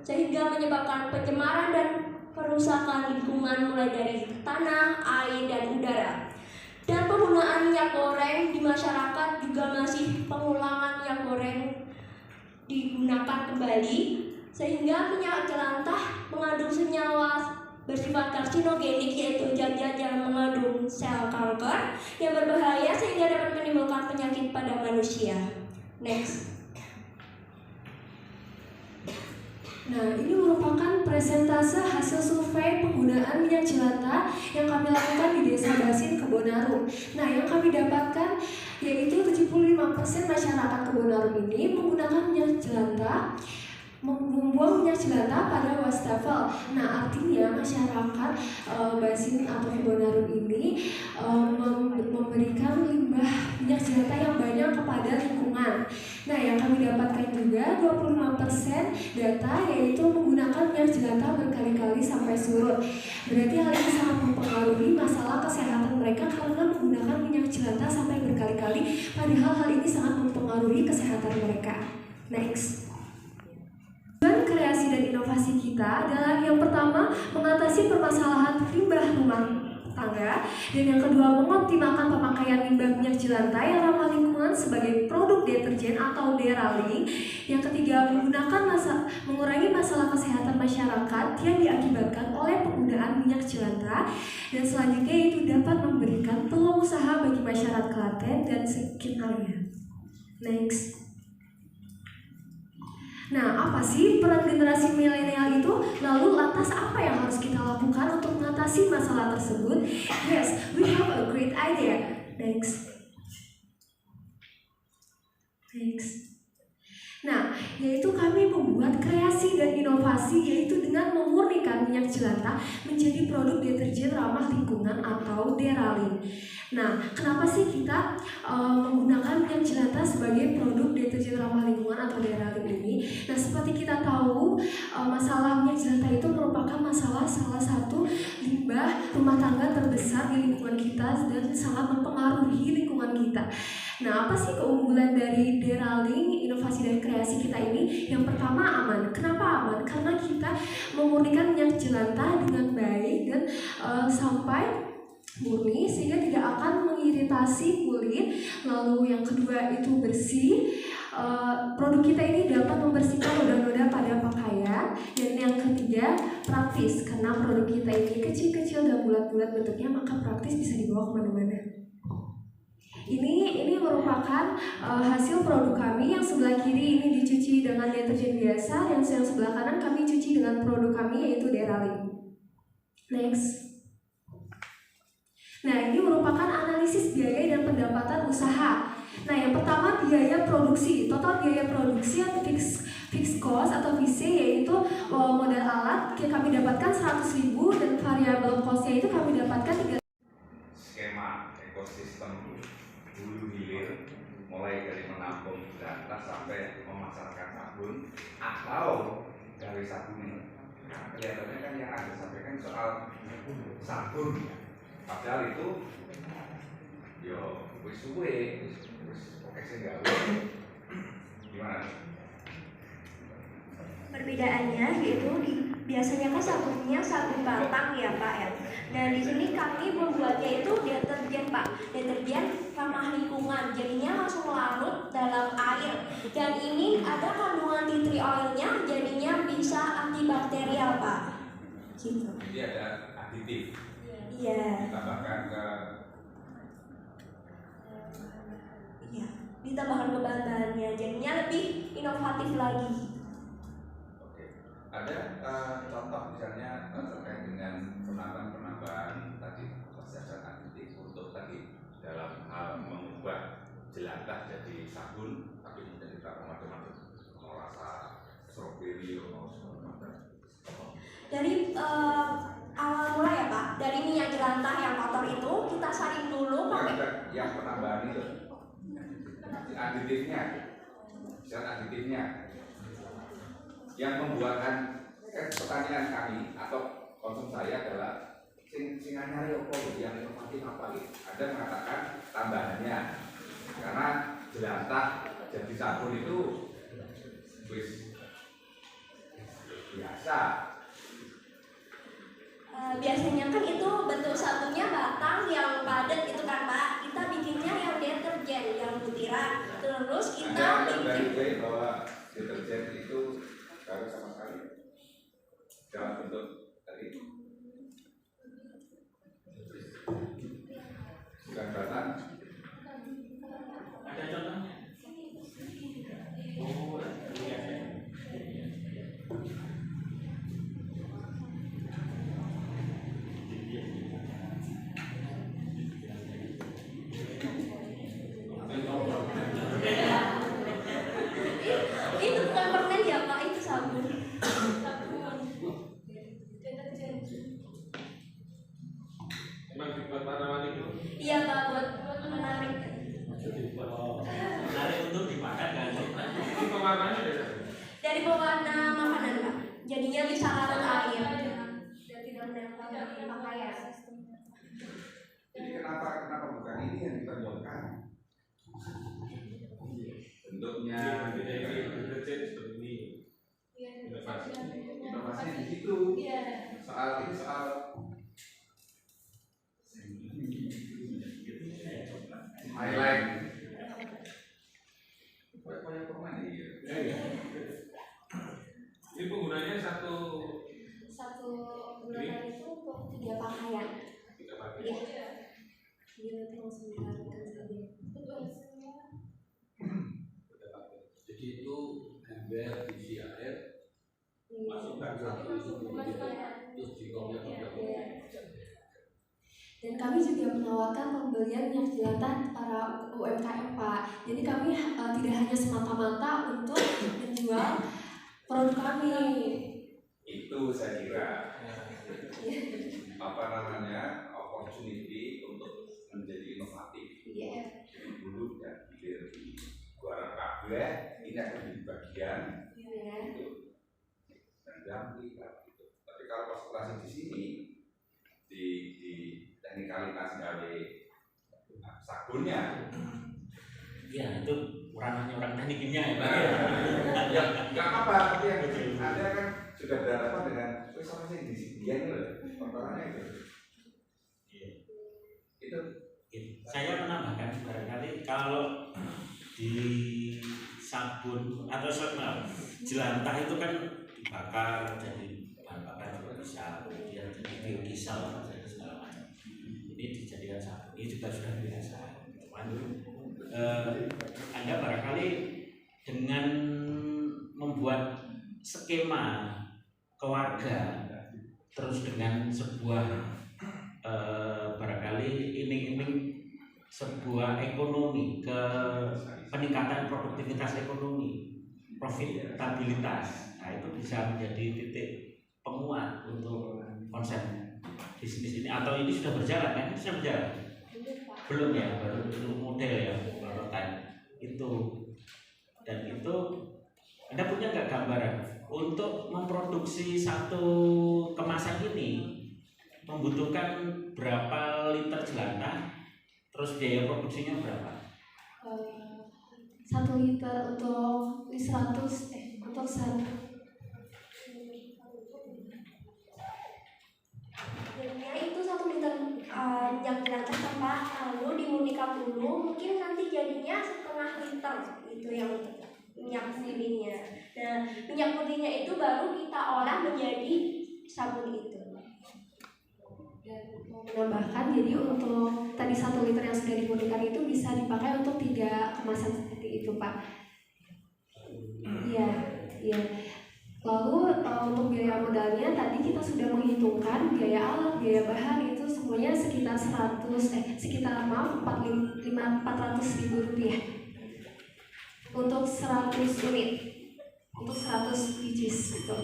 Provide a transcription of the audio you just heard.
sehingga menyebabkan pencemaran dan kerusakan lingkungan mulai dari tanah, air, dan udara. Dan penggunaan minyak goreng di masyarakat juga masih pengulangan minyak goreng digunakan kembali, sehingga minyak jelantah mengandung senyawa bersifat karsinogenik, yaitu zat-zat yang mengandung sel kanker yang berbahaya sehingga dapat menimbulkan penyakit pada manusia. Next. Nah, ini merupakan presentase hasil survei penggunaan minyak jelantah yang kami lakukan di Desa Basin, Kebonarum. Nah, yang kami dapatkan yaitu 75% masyarakat Kebonarum ini menggunakan minyak jelantah, membuang minyak jelantah pada wastafel. Nah, artinya masyarakat Basin atau Kebonarum ini memberikan limbah minyak jelantah yang banyak kepada lingkungan. Nah, yang kami dapatkan juga 25% data yaitu menggunakan minyak jelantah berkali-kali sampai surut. Berarti hal ini sangat mempengaruhi masalah kesehatan mereka karena menggunakan minyak jelantah sampai berkali-kali, padahal hal ini sangat mempengaruhi kesehatan mereka. Next. Tujuan kreasi dan inovasi kita adalah yang pertama mengatasi permasalahan limbah rumah tangga, dan yang kedua mengoptimalkan pemakaian limbah minyak jelantah yang ramah lingkungan sebagai produk deterjen atau deraling. Yang ketiga mengurangi masalah kesehatan masyarakat yang diakibatkan oleh penggunaan minyak jelantah, dan selanjutnya itu dapat memberikan peluang usaha bagi masyarakat Klaten dan sekitarnya. Next. Nah, apa sih peran generasi milenial itu? Lalu lantas apa yang harus kita lakukan untuk mengatasi masalah tersebut? Yes, we have a great idea. Next. Nah, yaitu kami membuat kreasi dan inovasi, yaitu dengan memurnikan minyak jelantah menjadi produk deterjen ramah lingkungan atau deraling. Nah, kenapa sih kita menggunakan minyak jelantah sebagai produk deterjen ramah lingkungan atau deraling ini? Nah, seperti kita tahu, masalah minyak jelantah itu merupakan masalah salah satu limbah rumah tangga terbesar di lingkungan kita dan sangat mempengaruhi lingkungan kita. Nah, apa sih keunggulan dari deraling, inovasi dan kreasi kita ini? Yang pertama, aman. Kenapa aman? Karena kita memurnikan minyak jelantah dengan baik dan sampai murni sehingga tidak akan mengiritasi kulit. Lalu yang kedua itu bersih. Produk kita ini dapat membersihkan noda-noda pada pakaian. Dan yang ketiga, praktis. Karena produk kita ini kecil-kecil dan bulat-bulat bentuknya, maka praktis bisa dibawa kemana-mana. Ini merupakan hasil produk kami. Yang sebelah kiri ini dicuci dengan deterjen biasa, yang sebelah kanan kami cuci dengan produk kami yaitu deraling. Next. Nah, ini merupakan analisis biaya dan pendapatan usaha. Nah, yang pertama biaya produksi. Total biaya produksi atau fixed cost atau VC yaitu modal alat kami dapatkan 100.000 dan variable cost-nya itu kami dapatkan 3. Skema ekosistem hulu hilir mulai dari menampung jelantah sampai memasarkan sabun atau dari sabun. Nah, kelihatannya kan yang Anda sampaikan soal sabun, padahal itu yo wis suwe, wis oke sih enggak. Gimana? Perbedaannya yaitu biasanya kan sabunnya sabun batang ya Pak ya. Nah di sini kami membuatnya itu deterjen Pak, deterjen ramah lingkungan, jadinya langsung larut dalam air. Dan ini ada kandungan tea tree oilnya, jadinya bisa antibakterial Pak. Gitu. Jadi ada aditif. Iya. Ditambahkan ke. Iya. Ditambahkan ke bahan-bahannya, jadinya lebih inovatif lagi. Ada contoh misalnya terkait dengan penambahan tadi zat aditif untuk tadi dalam hal mengubah jelantah jadi sabun, tapi kemudian ditambah macam-macam, mau rasa stroberi, mau macam-macam. Dari awal mula ya Pak, dari minyak jelantah yang kotor itu kita saring dulu pakai yang penambahan itu aditifnya, zat aditifnya yang membuatkan pertanyaan kami atau konsum saya adalah sing anyar opo yang inovatif apa gitu. Ada mengatakan tambahannya karena jelantah jadi sabun itu wis biasa. Biasanya kan itu bentuk sabunnya batang yang padat gitu kan Pak. Kita bikinnya yang deterjen, yang butiran. Terus kita Anda bikin garis bahwa deterjen itu harus sama sekali dalam bentuk tadi bukan batang. Ada contohnya? Oh, iya. itu bukan permen ya Pak, itu sabun. Emang dibuat tanaman itu? Iya Pak, buat menarik. Menarik untuk dimakan kan? Ini pewarnanya beda. Dari pewarna makanan Pak. Jadinya bisa larut air dan tidak menempel di pakaian. Jadi kenapa bukan ini yang ditonjolkan? Bentuknya, Deterjen seperti ini. inovasinya di situ. Soal ini soal highlight. Banyak permen ya. Ini penggunanya satu bulan itu untuk 3 pakaian. tiga pakai. Iya. Dia nanti langsung dilarutkan saja. Jadi itu ember diisi air, Iya. masukkan satu itu terus digoreng Iya. Dan kami juga menawarkan pembelian minyak jelantah para UMKM Pak. Jadi kami tidak hanya semata-mata untuk menjual produk kami. Itu saya kira apa namanya opportunity untuk menjadi inovatif. Iya. Dulu dan hilir di luar kabeh ini akan menjadi bagian Iya. itu dan ganti gitu. Tapi kalau konsentrasi di sini di teknikalitas dari sabunnya Ya itu ranahnya orang teknik kimia ya Pak. ya nggak apa-apa, tapi yang penting Anda kan sudah berhadapan dengan sama sih di sini dia loh perkaranya itu. Itu Saya menambahkan barangkali kalau di sabun atau jelantah itu kan dibakar jadi bahan bakar juga bisa, kemudian jadi biodiesel dan segala macam. Ini dijadikan sabun, ini juga sudah biasa. Cuman Anda barangkali dengan membuat skema keluarga terus dengan sebuah barangkali iming-iming sebuah ekonomi ke peningkatan produktivitas ekonomi, profitabilitas, nah itu bisa menjadi titik penguat untuk konsep bisnis ini. Atau ini sudah berjalan kan? Sudah berjalan? Belum ya, baru itu model ya, prototype itu. Dan itu Anda punya nggak gambaran untuk memproduksi satu kemasan ini membutuhkan berapa liter jelantah, terus biaya produksinya berapa? 1 liter untuk 100 untuk 1 Jadinya itu 1 liter minyak jelantah kan Pak, lalu dimurnikan dulu, mungkin nanti jadinya setengah liter itu yang minyak murninya. Nah, minyak murninya itu baru kita olah menjadi sabun itu. dan mau menambahkan, jadi untuk tadi 1 liter yang sudah dimurnikan itu bisa dipakai untuk 3 kemasan seperti itu Pak. Iya, iya. Lalu untuk biaya modalnya tadi kita sudah menghitungkan biaya alat, biaya bahan itu semuanya sekitar 400.000 rupiah untuk 100 unit, untuk 100 biji gitu.